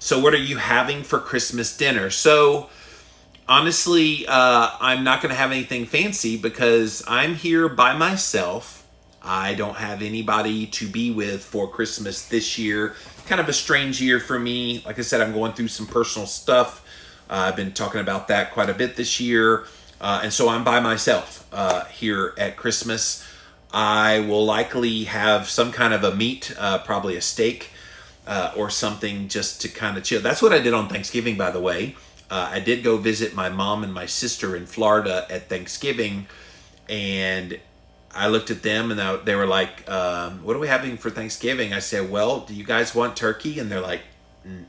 So what are you having for Christmas dinner? So honestly, I'm not going to have anything fancy because I'm here by myself. I don't have anybody to be with for Christmas this year. Kind of a strange year for me. Like I said, I'm going through some personal stuff. I've been talking about that quite a bit this year. And so I'm by myself here at Christmas. I will likely have some kind of a meat, probably a steak or something, just to kind of chill. That's what I did on Thanksgiving, by the way. I did go visit my mom and my sister in Florida at Thanksgiving, and I looked at them and they were like, what are we having for Thanksgiving? I said, well, do you guys want turkey? And they're like,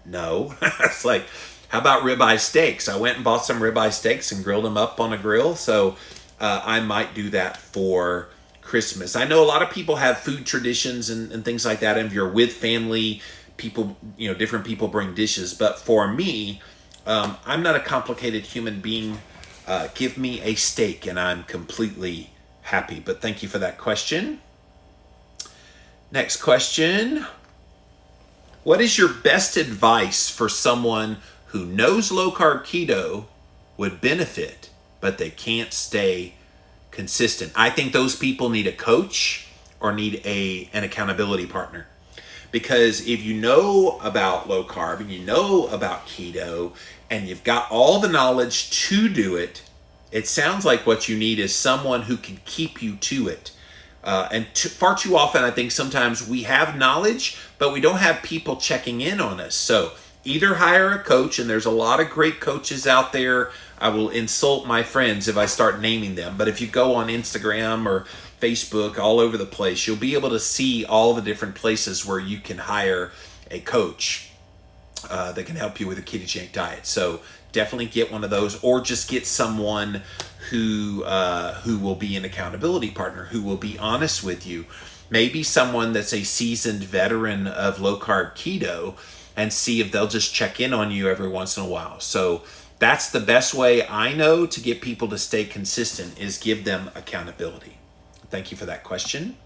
no. It's like, how about ribeye steaks? I went and bought some ribeye steaks and grilled them up on a grill. So I might do that for Christmas. I know a lot of people have food traditions and things like that. And if you're with family, people, different people bring dishes. But for me, I'm not a complicated human being. Give me a steak and I'm completely happy. But thank you for that question. Next question. What is your best advice for someone who knows low-carb keto would benefit, but they can't stay consistent? I think those people need a coach or need an accountability partner. Because if you know about low carb and you know about keto and you've got all the knowledge to do it, it sounds like what you need is someone who can keep you to it. Far too often, I think sometimes we have knowledge, but we don't have people checking in on us. So either hire a coach, and there's a lot of great coaches out there. I will insult my friends if I start naming them. But if you go on Instagram or Facebook, all over the place, you'll be able to see all the different places where you can hire a coach that can help you with a ketogenic diet. So definitely get one of those, or just get someone who will be an accountability partner, who will be honest with you. Maybe someone that's a seasoned veteran of low-carb keto, and see if they'll just check in on you every once in a while. So that's the best way I know to get people to stay consistent, is give them accountability. Thank you for that question.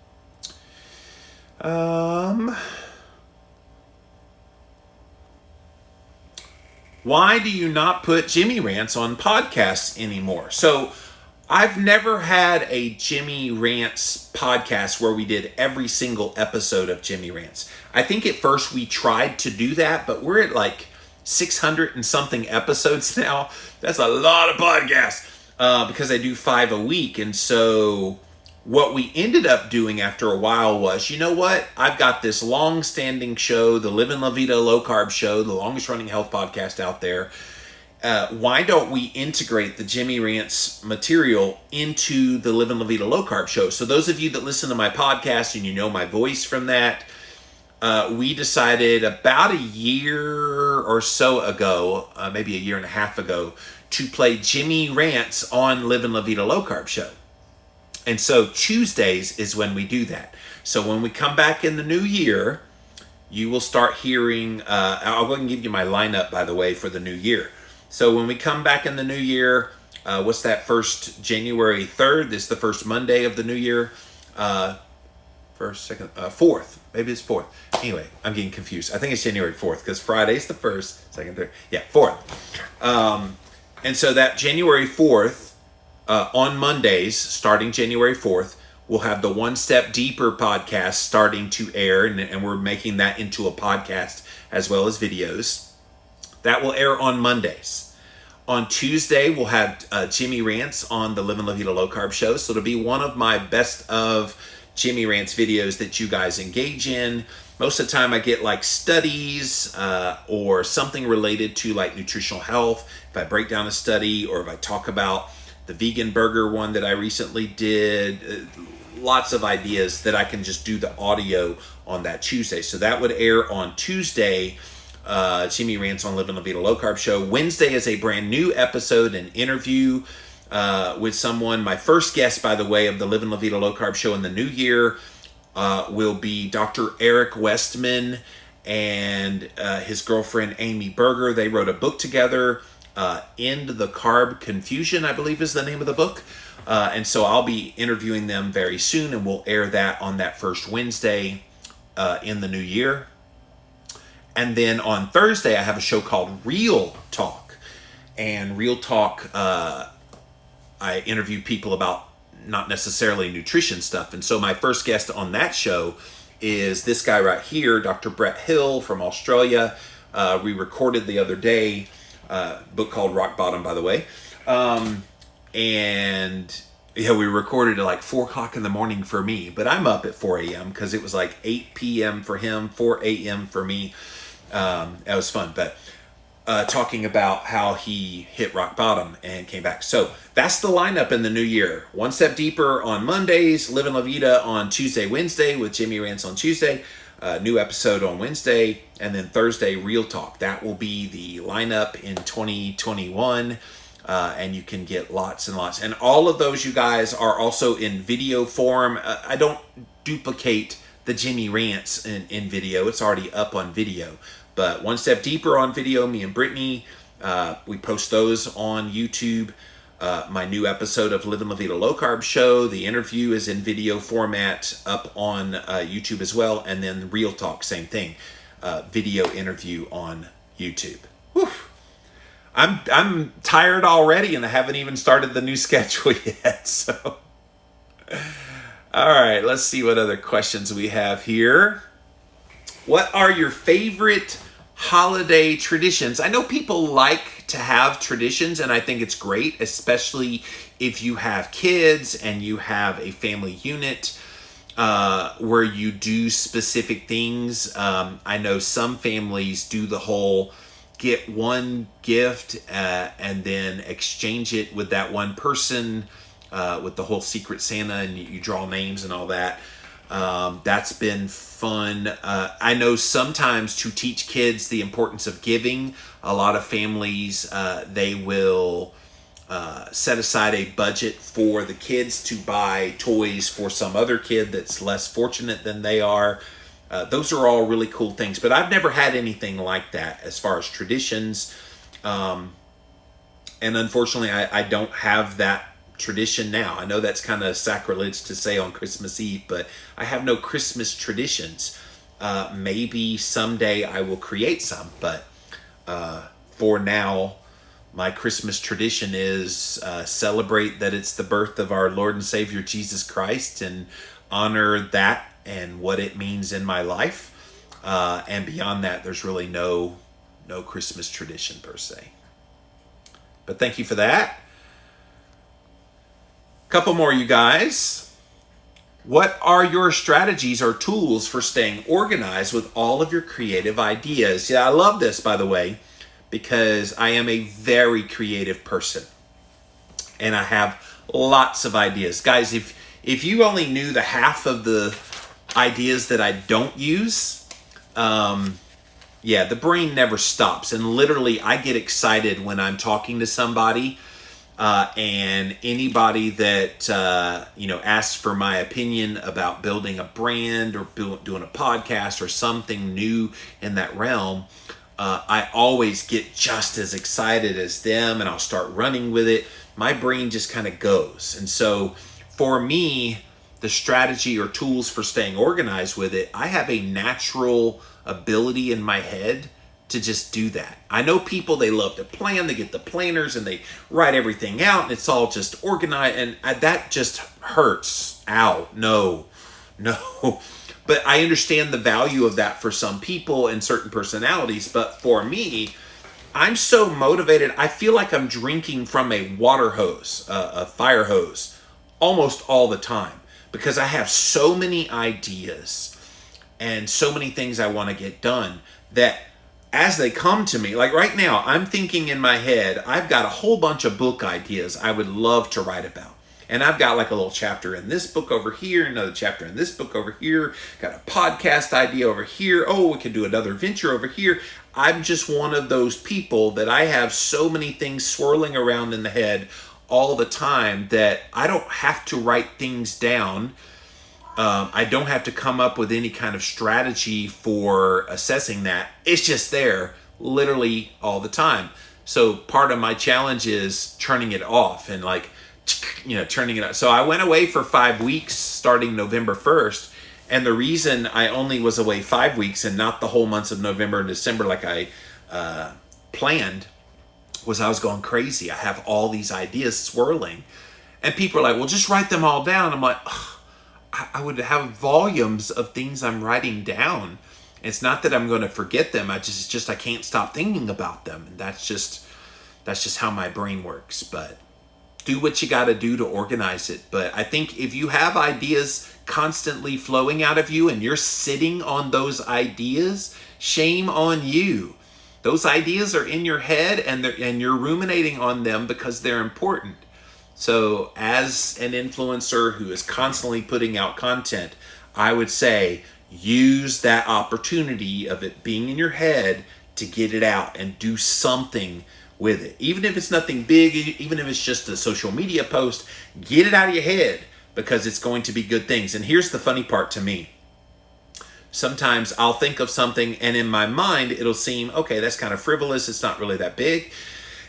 Why do you not put Jimmy Rants on podcasts anymore? So I've never had a Jimmy Rants podcast where we did every single episode of Jimmy Rants. I think at first we tried to do that, but we're at like 600 and something episodes now. That's a lot of podcasts because I do 5 a week. And so what we ended up doing after a while was, you know what? I've got this long-standing show, the Livin' La Vida Low Carb Show, the longest-running health podcast out there. Why don't we integrate the Jimmy Rants material into the Livin' La Vida Low Carb Show? So those of you that listen to my podcast and you know my voice from that, we decided about a year or so ago, maybe a year and a half ago, to play Jimmy Rants on Livin' La Vida Low Carb Show. And so Tuesdays is when we do that. So when we come back in the new year, you will start hearing, I'll go ahead and give you my lineup, by the way, for the new year. So when we come back in the new year, what's that, January 3rd? This is the first Monday of the new year. Fourth. Maybe it's 4th. Anyway, I'm getting confused. I think it's January 4th because Friday's the 1st, 2nd, 3rd. Yeah, 4th. And so that January 4th, on Mondays, starting January 4th, we'll have the One Step Deeper podcast starting to air, and we're making that into a podcast as well as videos. That will air on Mondays. On Tuesday, we'll have Jimmy Rants on the Livin' La Vida Low Carb Show. So it'll be one of my best of Jimmy Rants videos that you guys engage in. Most of the time I get like studies or something related to like nutritional health. If I break down a study, or if I talk about the vegan burger one that I recently did, lots of ideas that I can just do the audio on that Tuesday. So that would air on Tuesday, Jimmy Rants on Livin' La Vida Low Carb Show. Wednesday is a brand new episode, an interview with someone. My first guest, by the way, of the Livin' La Vida Low Carb Show in the new year will be Dr. Eric Westman and his girlfriend Amy Berger. They wrote a book together, End the Carb Confusion, I believe is the name of the book. And so I'll be interviewing them very soon, and we'll air that on that first Wednesday in the new year. And then on Thursday, I have a show called Real Talk. And Real Talk, I interview people about not necessarily nutrition stuff. And so my first guest on that show is this guy right here, Dr. Brett Hill from Australia. We recorded the other day, book called Rock Bottom, by the way. And yeah, we recorded at like 4 o'clock in the morning for me, but I'm up at 4 a.m. because it was like 8 p.m. for him, 4 a.m. for me. That was fun, but talking about how he hit rock bottom and came back. So that's the lineup in the new year. One Step Deeper on Mondays, Living La Vida on Tuesday, Wednesday with Jimmy Rants on Tuesday, new episode on Wednesday, and then Thursday, Real Talk. That will be the lineup in 2021. And you can get lots and lots. And all of those, you guys, are also in video form. I don't duplicate the Jimmy Rants in video. It's already up on video. But One Step Deeper on video, me and Brittany, we post those on YouTube. My new episode of Living La Vida Low Carb Show, the interview is in video format up on YouTube as well. And then Real Talk, same thing, video interview on YouTube. Whew. I'm tired already, and I haven't even started the new schedule yet. So, all right, let's see what other questions we have here. What are your favorite holiday traditions? I know people like to have traditions, and I think it's great, especially if you have kids and you have a family unit where you do specific things. I know some families do the whole get one gift and then exchange it with that one person with the whole Secret Santa, and you draw names and all that. That's been fun. I know sometimes to teach kids the importance of giving, a lot of families, they will set aside a budget for the kids to buy toys for some other kid that's less fortunate than they are. Those are all really cool things, but I've never had anything like that as far as traditions. And unfortunately, I don't have that tradition now. I know that's kind of sacrilege to say on Christmas Eve, but I have no Christmas traditions. Maybe someday I will create some, but for now, my Christmas tradition is celebrate that it's the birth of our Lord and Savior Jesus Christ and honor that and what it means in my life. And beyond that, there's really no Christmas tradition per se. But thank you for that. Couple more, you guys. What are your strategies or tools for staying organized with all of your creative ideas? Yeah, I love this, by the way, because I am a very creative person. And I have lots of ideas. Guys, if you only knew the half of the ideas that I don't use, the brain never stops. And literally, I get excited when I'm talking to somebody, and anybody that asks for my opinion about building a brand or doing a podcast or something new in that realm. I always get just as excited as them, and I'll start running with it. My brain just kind of goes. And so for me, the strategy or tools for staying organized with it, I have a natural ability in my head to just do that. I know people, they love to plan, they get the planners and they write everything out and it's all just organized, and that just hurts. Ow, no. But I understand the value of that for some people and certain personalities, but for me, I'm so motivated. I feel like I'm drinking from a water hose, a fire hose, almost all the time, because I have so many ideas and so many things I want to get done that as they come to me, like right now, I'm thinking in my head, I've got a whole bunch of book ideas I would love to write about. And I've got like a little chapter in this book over here, another chapter in this book over here, got a podcast idea over here. Oh, we could do another venture over here. I'm just one of those people that I have so many things swirling around in the head all the time that I don't have to write things down. I don't have to come up with any kind of strategy for assessing that. It's just there literally all the time. So part of my challenge is turning it off and turning it off. So I went away for 5 weeks starting November 1st, And the reason I only was away 5 weeks and not the whole months of November and December like I planned was I was going crazy. I have all these ideas swirling. And people are like, well, just write them all down. I'm like, I would have volumes of things I'm writing down. It's not that I'm going to forget them. I can't stop thinking about them. And that's just how my brain works. But do what you got to do to organize it. But I think if you have ideas constantly flowing out of you and you're sitting on those ideas, shame on you. Those ideas are in your head and you're ruminating on them because they're important. So as an influencer who is constantly putting out content, I would say use that opportunity of it being in your head to get it out and do something with it. Even if it's nothing big, even if it's just a social media post, get it out of your head because it's going to be good things. And here's the funny part to me. Sometimes I'll think of something and in my mind, it'll seem, okay, that's kind of frivolous. It's not really that big.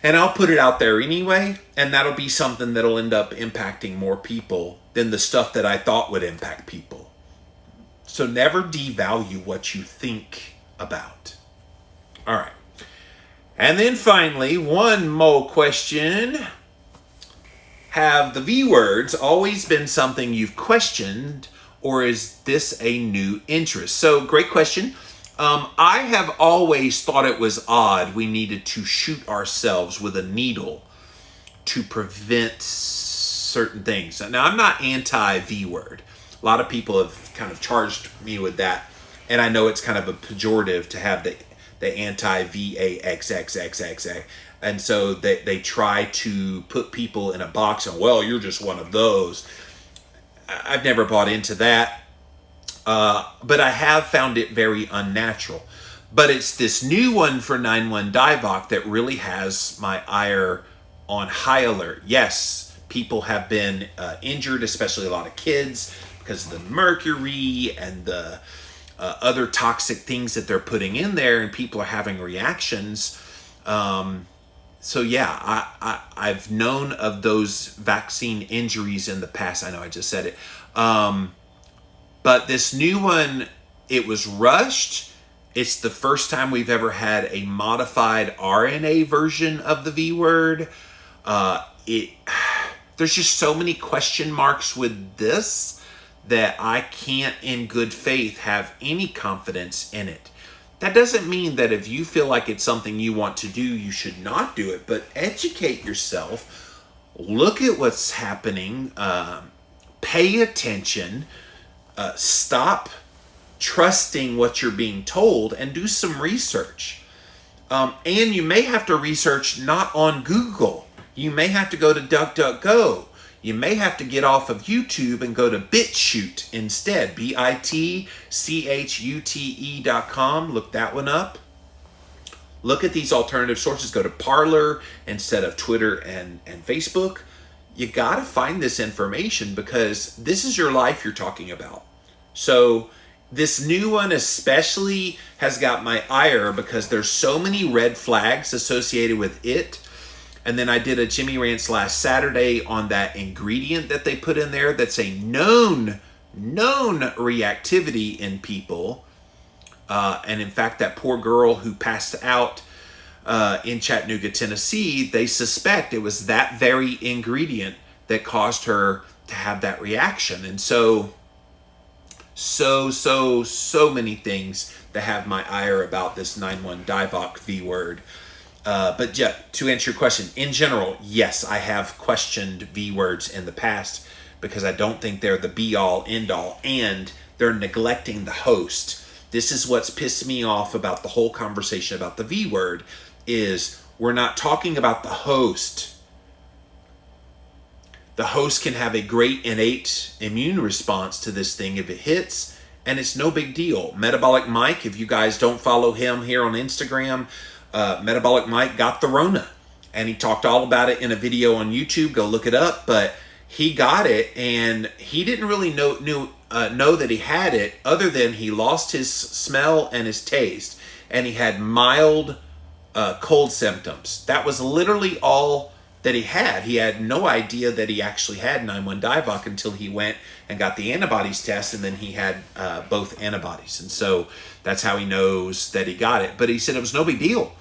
And I'll put it out there anyway. And that'll be something that'll end up impacting more people than the stuff that I thought would impact people. So never devalue what you think about. All right. And then finally, one more question. Have the V words always been something you've questioned, or is this a new interest? So great question. I have always thought it was odd we needed to shoot ourselves with a needle to prevent certain things. Now, I'm not anti-V word. A lot of people have kind of charged me with that. And I know it's kind of a pejorative to have the anti-VAXXXXA. And so they try to put people in a box and, well, you're just one of those. I've never bought into that. But I have found it very unnatural. But it's this new one for 9-1 Divock that really has my ire on high alert. Yes, people have been injured, especially a lot of kids, because of the mercury and the other toxic things that they're putting in there, and people are having reactions. So yeah, I've known of those vaccine injuries in the past. I know I just said it. But this new one, it was rushed. It's the first time we've ever had a modified RNA version of the V word. There's just so many question marks with this that I can't in good faith have any confidence in it. That doesn't mean that if you feel like it's something you want to do, you should not do it, but educate yourself. Look at what's happening. Pay attention. Stop trusting what you're being told and do some research. And you may have to research not on Google. You may have to go to DuckDuckGo. You may have to get off of YouTube and go to BitChute instead. BITCHUTE.com. Look that one up. Look at these alternative sources. Go to Parler instead of Twitter and Facebook. You got to find this information because this is your life you're talking about. So this new one especially has got my ire because there's so many red flags associated with it. And then I did a Jimmy Rants last Saturday on that ingredient that they put in there that's a known reactivity in people. And in fact, that poor girl who passed out in Chattanooga, Tennessee, they suspect it was that very ingredient that caused her to have that reaction. And so many things that have my ire about this 9-1 Divock V word. But yeah, to answer your question, in general, yes, I have questioned V words in the past because I don't think they're the be-all, end-all, and they're neglecting the host. This is what's pissed me off about the whole conversation about the V word is we're not talking about the host. The host can have a great innate immune response to this thing if it hits, and it's no big deal. Metabolic Mike, if you guys don't follow him here on Instagram, Metabolic Mike got the Rona, and he talked all about it in a video on YouTube. Go look it up. But he got it, and he didn't really know that he had it, other than he lost his smell and his taste, and he had mild cold symptoms. That was literally all that he had. He had no idea that he actually had 9-1 Divock until he went and got the antibodies test, and then he had both antibodies. And so that's how he knows that he got it. But he said it was no big deal.